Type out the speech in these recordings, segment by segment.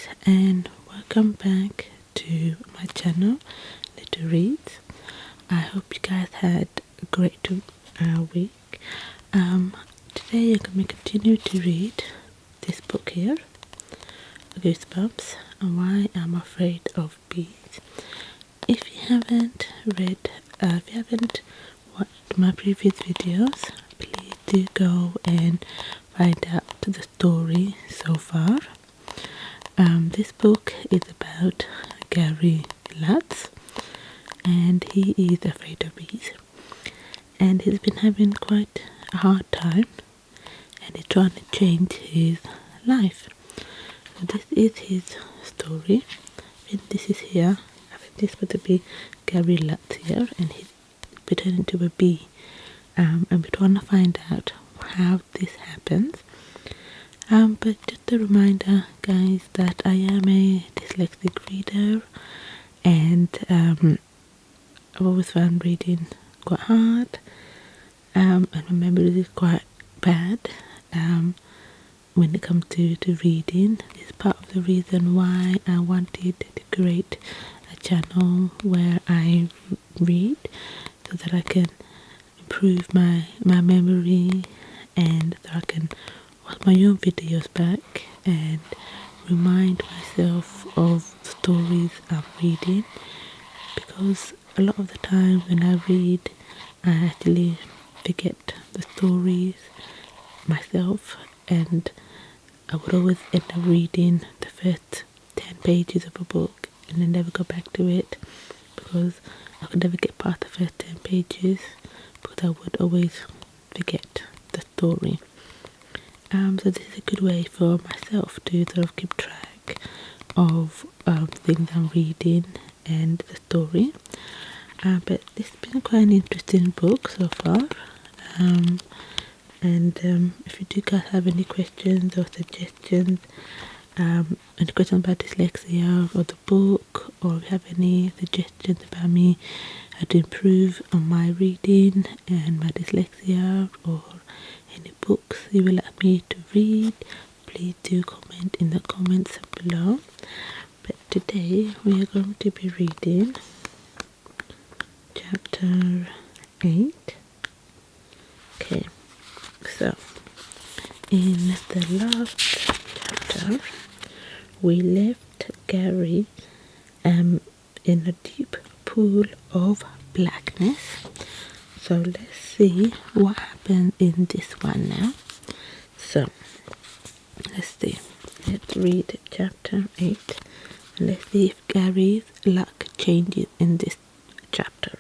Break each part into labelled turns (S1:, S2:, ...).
S1: guys, and welcome back to my channel, Little Reads. I hope you guys had a great week. Today I'm going to continue to read this book here, Goosebumps, and Why I'm Afraid of Bees. If you haven't watched my previous videos, please do go and find out the story so far. This book is about Gary Luts, and he is afraid of bees, and he's been having quite a hard time, and he's trying to change his life. So this is his story, and this is here. I think this would be Gary Luts here, and he's turned into a bee, and we're trying to find out how this happens. But just a reminder, guys, that I am a dyslexic reader, and I've always found reading quite hard, and my memory is quite bad when it comes to reading. It's part of the reason why I wanted to create a channel where I read, so that I can improve my memory, and so I can watch my own videos back and remind myself of the stories I'm reading, because a lot of the time when I read I actually forget the stories myself, and I would always end up reading the first 10 pages of a book and then never go back to it, because I could never get past the first 10 pages because I would always forget the story. So this is a good way for myself to sort of keep track of things I'm reading and the story. But this has been quite an interesting book so far. And if you do guys have any questions or suggestions, any questions about dyslexia or the book, or if you have any suggestions about me how to improve on my reading and my dyslexia, or any books you would like me to read, please do comment in the comments below. But today we are going to be reading chapter 8. Okay, so in the last chapter we left Gary in a deep pool of blackness. So let's see what happened in this one now. So let's see. Let's read chapter 8. And let's see if Gary's luck changes in this chapter.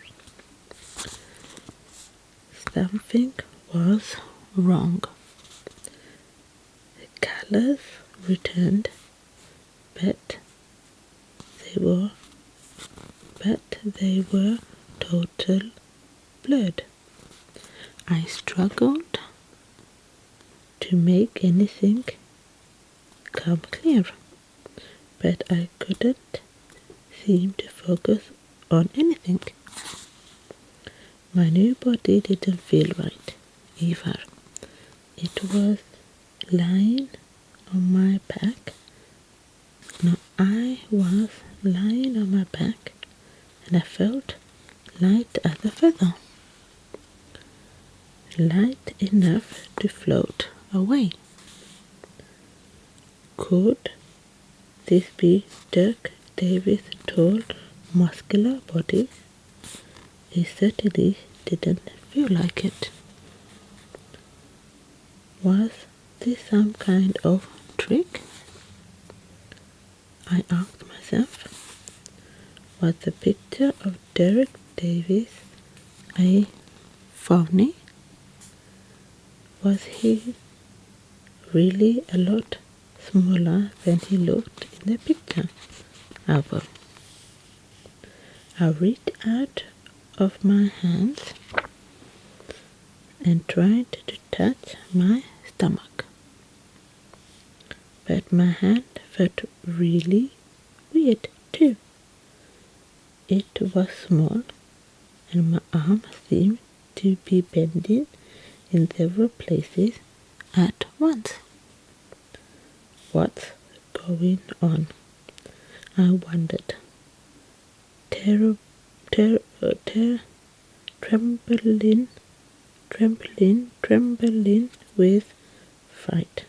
S1: Something was wrong. The colors returned, but they were total blurred. I struggled to make anything come clear, but I couldn't seem to focus on anything. My new body didn't feel right either. It was lying on my back. No, I was lying on my back, and I felt light as a feather. Light enough to float away. Could this be Dirk Davis' tall, muscular body? It certainly didn't feel like it. Was this some kind of trick? I asked myself. Was the picture of Derek Davis a phony? Was he really a lot smaller than he looked in the picture album? I reached out of my hands and tried to touch my stomach, but my hand felt really weird too. It was small, and my arm seemed to be bending in several places at once. What's going on? I wondered, trembling, trembling with fright.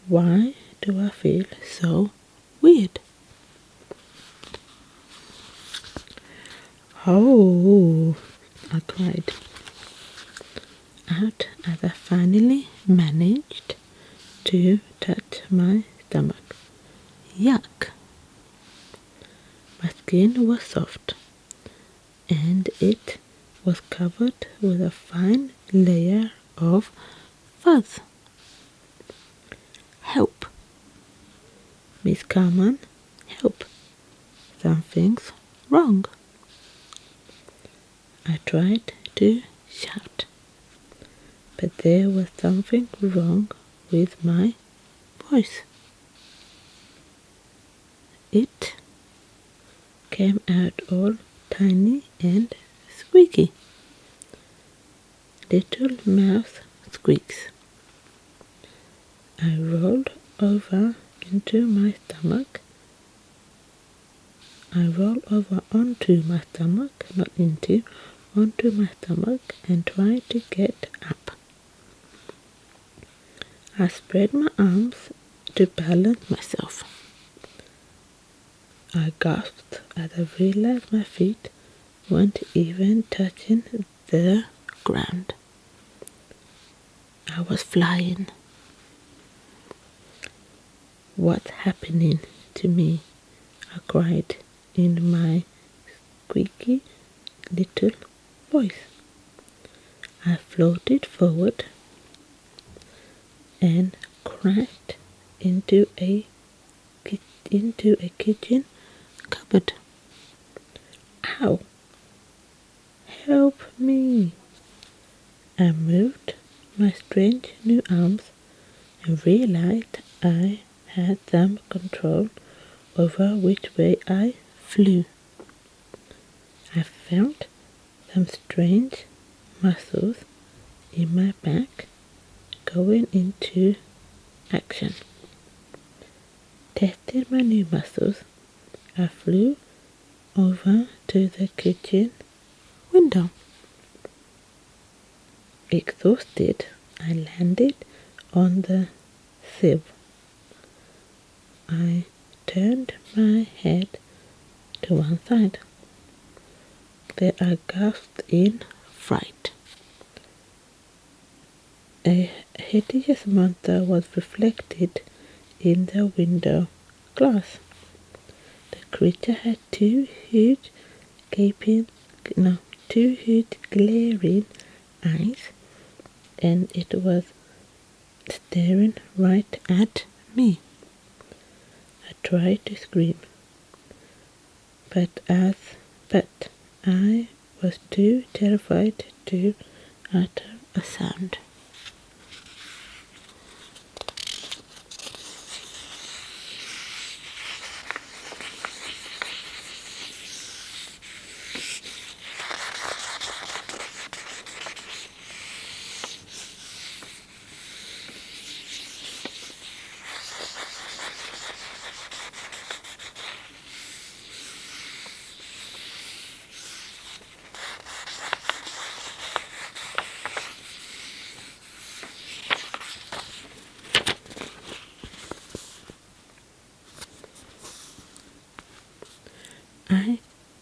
S1: Why do I feel so weird? Oh, I cried out as I finally managed to touch my stomach. Yuck! My skin was soft, and it was covered with a fine layer of fuzz. Help! Miss Carman, help! Something's wrong. I tried to shout, but there was something wrong with my voice. It came out all tiny and squeaky. Little mouth squeaks. I rolled over into my stomach. I rolled over onto my stomach, not into, onto my stomach and tried to get up. I spread my arms to balance myself. I gasped as I realized my feet weren't even touching the ground. I was flying. What's happening to me? I cried in my squeaky little voice. I floated forward and crashed into a kitchen cupboard. Ow! Help me! I moved my strange new arms and realized I had some control over which way I flew. I felt some strange muscles in my back going into action. Testing my new muscles, I flew over to the kitchen window. Exhausted, I landed on the sill. I turned my head to one side. There I gasped in fright. A hideous monster was reflected in the window glass. The creature had two huge glaring eyes, and it was staring right at me. I tried to scream, but I was too terrified to utter a sound.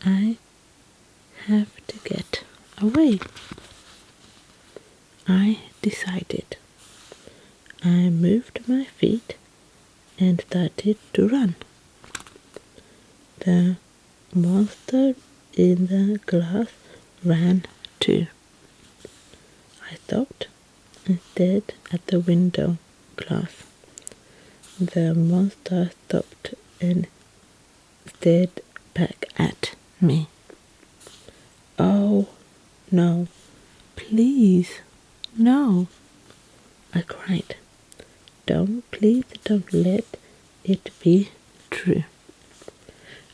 S1: I have to get away, I decided. I moved my feet and started to run. The monster in the glass ran too. I stopped and stared at the window glass. The monster stopped and stared back at me. Oh, no, please, no, I cried. Please don't let it be true.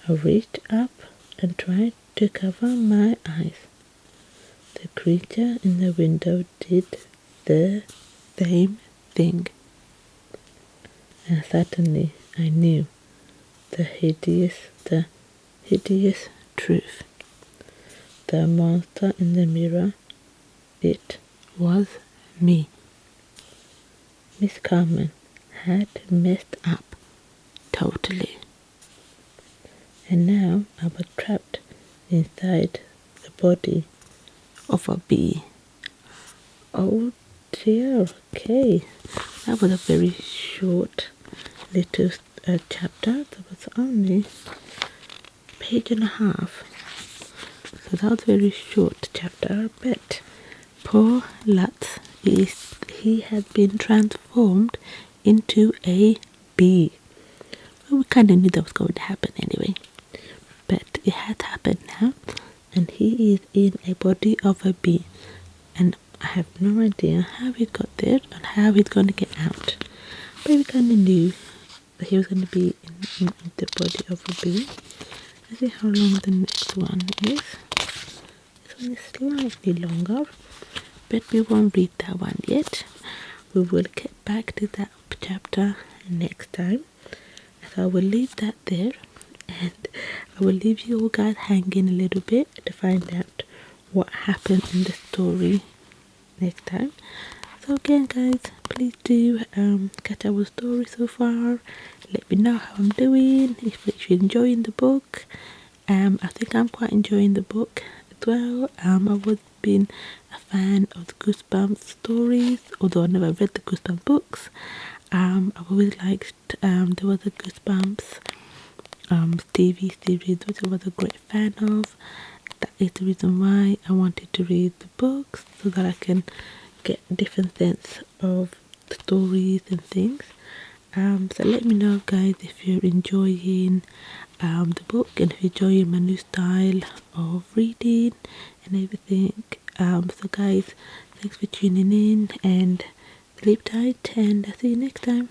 S1: I reached up and tried to cover my eyes. The creature in the window did the same thing. and suddenly I knew the hideous truth. The monster in the mirror, it was me. Miss Carmen had messed up totally, and now I was trapped inside the body of a bee. Oh dear, okay. That was a very short little chapter. That was only a page and a half. So that was a very short chapter, but poor Lutz, he had been transformed into a bee. Well, we kind of knew that was going to happen anyway, but it has happened now, and he is in a body of a bee, and I have no idea how he got there and how he's going to get out. But we kind of knew that he was going to be in the body of a bee. Let's see how long the next one is. This one is slightly longer, but we won't read that one yet. We will get back to that chapter next time. So I will leave that there, and I will leave you all guys hanging a little bit to find out what happened in the story next time. So again guys, please do catch our story so far. Let me know how I'm doing, if you're enjoying the book. I think I'm quite enjoying the book as well. I've always been a fan of the Goosebumps stories, although I never read the Goosebumps books. I've always liked there was a Goosebumps TV series which I was a great fan of. That is the reason why I wanted to read the books, so that I can get a different sense of the stories and things. So let me know guys if you're enjoying the book, and if you're enjoying my new style of reading and everything. So guys, thanks for tuning in, and sleep tight, and I'll see you next time.